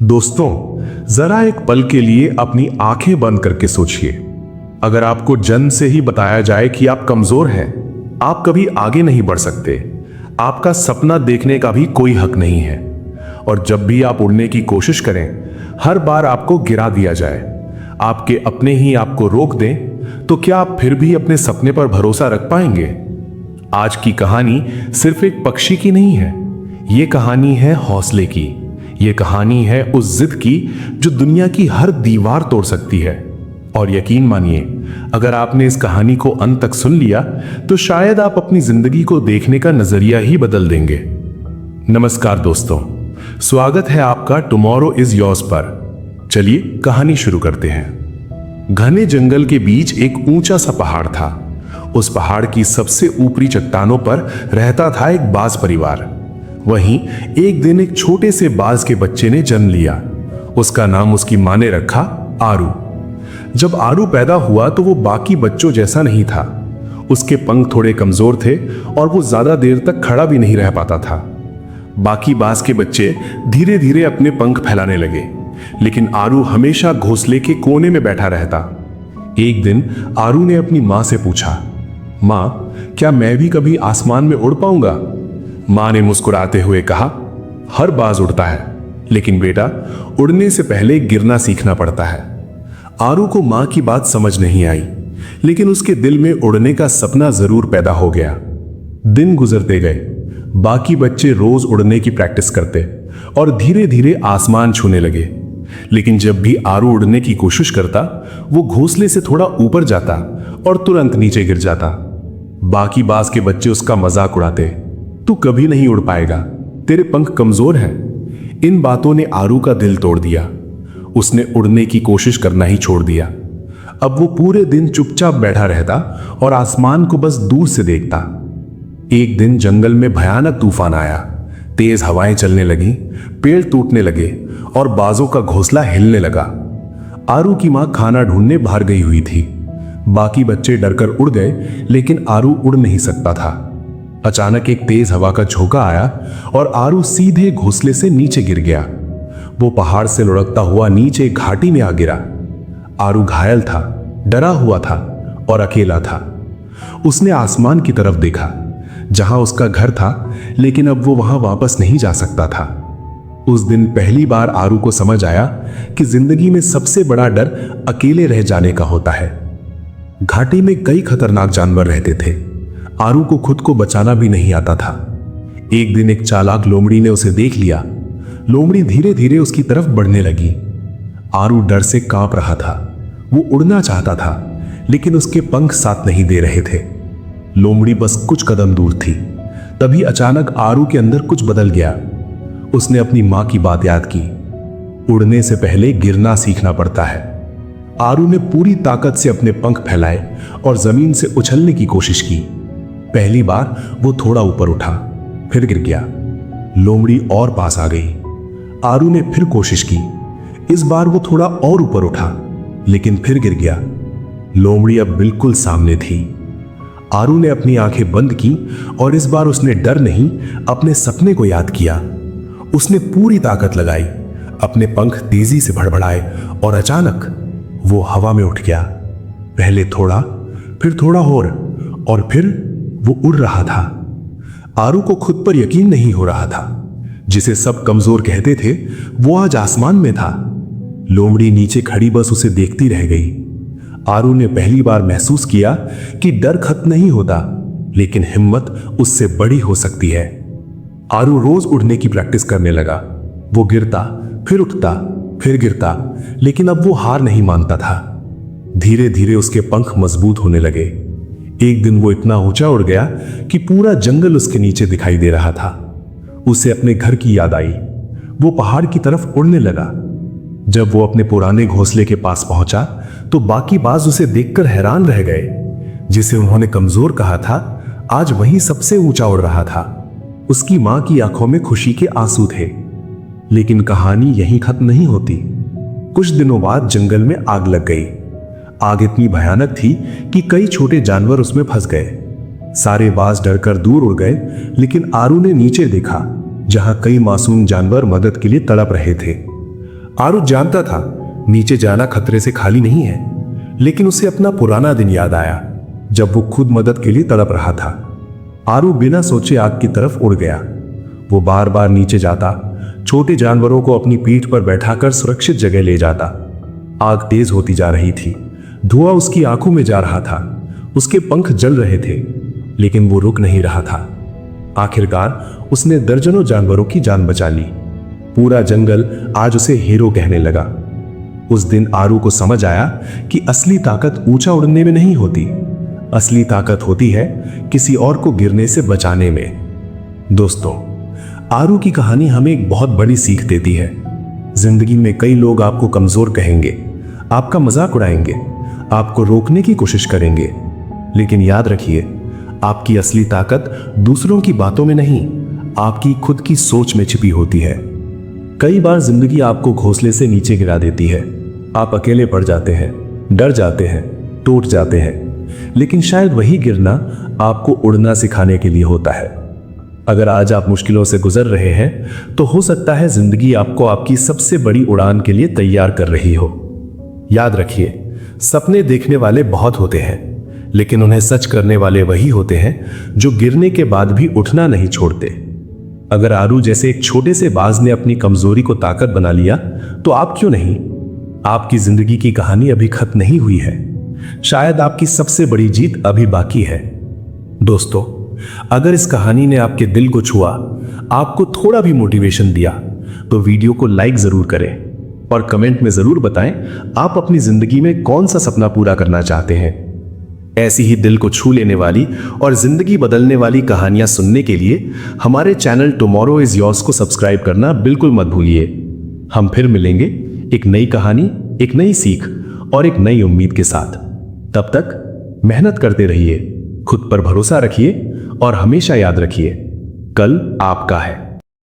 दोस्तों, जरा एक पल के लिए अपनी आंखें बंद करके सोचिए। अगर आपको जन्म से ही बताया जाए कि आप कमजोर हैं, आप कभी आगे नहीं बढ़ सकते, आपका सपना देखने का भी कोई हक नहीं है, और जब भी आप उड़ने की कोशिश करें, हर बार आपको गिरा दिया जाए, आपके अपने ही आपको रोक दें, तो क्या आप फिर भी अपने सपने पर भरोसा रख पाएंगे? आज की कहानी सिर्फ एक पक्षी की नहीं है, ये कहानी है हौसले की। ये कहानी है उस जिद की जो दुनिया की हर दीवार तोड़ सकती है। और यकीन मानिए, अगर आपने इस कहानी को अंत तक सुन लिया तो शायद आप अपनी जिंदगी को देखने का नजरिया ही बदल देंगे। नमस्कार दोस्तों, स्वागत है आपका टुमारो इज योर्स पर। चलिए कहानी शुरू करते हैं। घने जंगल के बीच एक ऊंचा सा पहाड़ था। उस पहाड़ की सबसे ऊपरी चट्टानों पर रहता था एक बाज परिवार। वहीं एक दिन एक छोटे से बाज के बच्चे ने जन्म लिया। उसका नाम उसकी मां ने रखा आरू। जब आरू पैदा हुआ तो वो बाकी बच्चों जैसा नहीं था। उसके पंख थोड़े कमजोर थे और वो ज्यादा देर तक खड़ा भी नहीं रह पाता था। बाकी बाज के बच्चे धीरे धीरे अपने पंख फैलाने लगे, लेकिन आरू हमेशा घोंसले के कोने में बैठा रहता। एक दिन आरू ने अपनी मां से पूछा, मां, क्या मैं भी कभी आसमान में उड़ पाऊंगा? मां ने मुस्कुराते हुए कहा, हर बाज उड़ता है, लेकिन बेटा, उड़ने से पहले गिरना सीखना पड़ता है। आरू को मां की बात समझ नहीं आई, लेकिन उसके दिल में उड़ने का सपना जरूर पैदा हो गया। दिन गुजरते गए, बाकी बच्चे रोज उड़ने की प्रैक्टिस करते और धीरे धीरे आसमान छूने लगे। लेकिन जब भी आरू उड़ने की कोशिश करता, वो घोंसले से थोड़ा ऊपर जाता और तुरंत नीचे गिर जाता। बाकी बाज के बच्चे उसका मजाक उड़ाते, तू कभी नहीं उड़ पाएगा, तेरे पंख कमजोर हैं। इन बातों ने आरू का दिल तोड़ दिया। उसने उड़ने की कोशिश करना ही छोड़ दिया। अब वो पूरे दिन चुपचाप बैठा रहता और आसमान को बस दूर से देखता। एक दिन जंगल में भयानक तूफान आया। तेज हवाएं चलने लगी, पेड़ टूटने लगे और बाजों का घोंसला हिलने लगा। आरू की मां खाना ढूंढने बाहर गई हुई थी। बाकी बच्चे डरकर उड़ गए, लेकिन आरू उड़ नहीं सकता था। अचानक एक तेज हवा का झोंका आया और आरू सीधे घोंसले से नीचे गिर गया। वो पहाड़ से लुढ़कता हुआ नीचे घाटी में आ गिरा। आरू घायल था, डरा हुआ था और अकेला था। उसने आसमान की तरफ देखा, जहां उसका घर था, लेकिन अब वो वहां वापस नहीं जा सकता था। उस दिन पहली बार आरू को समझ आया कि जिंदगी में सबसे बड़ा डर अकेले रह जाने का होता है। घाटी में कई खतरनाक जानवर रहते थे। आरू को खुद को बचाना भी नहीं आता था। एक दिन एक चालाक लोमड़ी ने उसे देख लिया। लोमड़ी धीरे धीरे उसकी तरफ बढ़ने लगी। आरू डर से कांप रहा था। वो उड़ना चाहता था, लेकिन उसके पंख साथ नहीं दे रहे थे। लोमड़ी बस कुछ कदम दूर थी। तभी अचानक आरू के अंदर कुछ बदल गया। उसने अपनी मां की बात याद की, उड़ने से पहले गिरना सीखना पड़ता है। आरू ने पूरी ताकत से अपने पंख फैलाए और जमीन से उछलने की कोशिश की। पहली बार वो थोड़ा ऊपर उठा, फिर गिर गया। लोमड़ी और पास आ गई। आरू ने फिर कोशिश की। इस बार वो थोड़ा और ऊपर उठा, लेकिन फिर गिर गया। लोमड़ी अब बिल्कुल सामने थी। आरू ने अपनी आंखें बंद की और इस बार उसने डर नहीं, अपने सपने को याद किया। उसने पूरी ताकत लगाई, अपने पंख तेजी से भड़बड़ाए और अचानक वो हवा में उठ गया। पहले थोड़ा, फिर थोड़ा और फिर वो उड़ रहा था। आरू को खुद पर यकीन नहीं हो रहा था। जिसे सब कमजोर कहते थे, वो आज आसमान में था। लोमड़ी नीचे खड़ी बस उसे देखती रह गई। आरू ने पहली बार महसूस किया कि डर खत्म नहीं होता, लेकिन हिम्मत उससे बड़ी हो सकती है। आरू रोज उड़ने की प्रैक्टिस करने लगा। वो गिरता, फिर उठता, फिर गिरता, लेकिन अब वो हार नहीं मानता था। धीरे धीरे उसके पंख मजबूत होने लगे। एक दिन वो इतना ऊंचा उड़ गया कि पूरा जंगल उसके नीचे दिखाई दे रहा था। उसे अपने घर की याद आई। वो पहाड़ की तरफ उड़ने लगा। जब वो अपने पुराने घोंसले के पास पहुंचा तो बाकी बाज उसे देखकर हैरान रह गए। जिसे उन्होंने कमजोर कहा था, आज वही सबसे ऊंचा उड़ रहा था। उसकी मां की आंखों में खुशी के आंसू थे। लेकिन कहानी यहीं खत्म नहीं होती। कुछ दिनों बाद जंगल में आग लग गई। आग इतनी भयानक थी कि कई छोटे जानवर उसमें फंस गए। सारे बाज डरकर दूर उड़ गए, लेकिन आरू ने नीचे देखा, जहां कई मासूम जानवर मदद के लिए तड़प रहे थे। आरू जानता था नीचे जाना खतरे से खाली नहीं है, लेकिन उसे अपना पुराना दिन याद आया जब वो खुद मदद के लिए तड़प रहा था। आरू बिना सोचे आग की तरफ उड़ गया। वो बार बार नीचे जाता, छोटे जानवरों को अपनी पीठ पर बैठाकर सुरक्षित जगह ले जाता। आग तेज होती जा रही थी, धुआं उसकी आंखों में जा रहा था, उसके पंख जल रहे थे, लेकिन वो रुक नहीं रहा था। आखिरकार उसने दर्जनों जानवरों की जान बचा ली। पूरा जंगल आज उसे हीरो कहने लगा। उस दिन आरू को समझ आया कि असली ताकत ऊंचा उड़ने में नहीं होती, असली ताकत होती है किसी और को गिरने से बचाने में। दोस्तों, आरू की कहानी हमें एक बहुत बड़ी सीख देती है। जिंदगी में कई लोग आपको कमजोर कहेंगे, आपका मजाक उड़ाएंगे, आपको रोकने की कोशिश करेंगे, लेकिन याद रखिए, आपकी असली ताकत दूसरों की बातों में नहीं, आपकी खुद की सोच में छिपी होती है। कई बार जिंदगी आपको घोंसले से नीचे गिरा देती है। आप अकेले पड़ जाते हैं, डर जाते हैं, टूट जाते हैं, लेकिन शायद वही गिरना आपको उड़ना सिखाने के लिए होता है। अगर आज आप मुश्किलों से गुजर रहे हैं, तो हो सकता है जिंदगी आपको आपकी सबसे बड़ी उड़ान के लिए तैयार कर रही हो। याद रखिए, सपने देखने वाले बहुत होते हैं, लेकिन उन्हें सच करने वाले वही होते हैं जो गिरने के बाद भी उठना नहीं छोड़ते। अगर आरू जैसे एक छोटे से बाज ने अपनी कमजोरी को ताकत बना लिया, तो आप क्यों नहीं? आपकी जिंदगी की कहानी अभी खत्म नहीं हुई है। शायद आपकी सबसे बड़ी जीत अभी बाकी है। दोस्तों, अगर इस कहानी ने आपके दिल को छुआ, आपको थोड़ा भी मोटिवेशन दिया, तो वीडियो को लाइक जरूर करें और कमेंट में जरूर बताएं आप अपनी जिंदगी में कौन सा सपना पूरा करना चाहते हैं। ऐसी ही दिल को छू लेने वाली और जिंदगी बदलने वाली कहानियां सुनने के लिए हमारे चैनल टुमारो इज योर्स को सब्सक्राइब करना बिल्कुल मत भूलिए। हम फिर मिलेंगे एक नई कहानी, एक नई सीख और एक नई उम्मीद के साथ। तब तक मेहनत करते रहिए, खुद पर भरोसा रखिए और हमेशा याद रखिए, कल आपका है।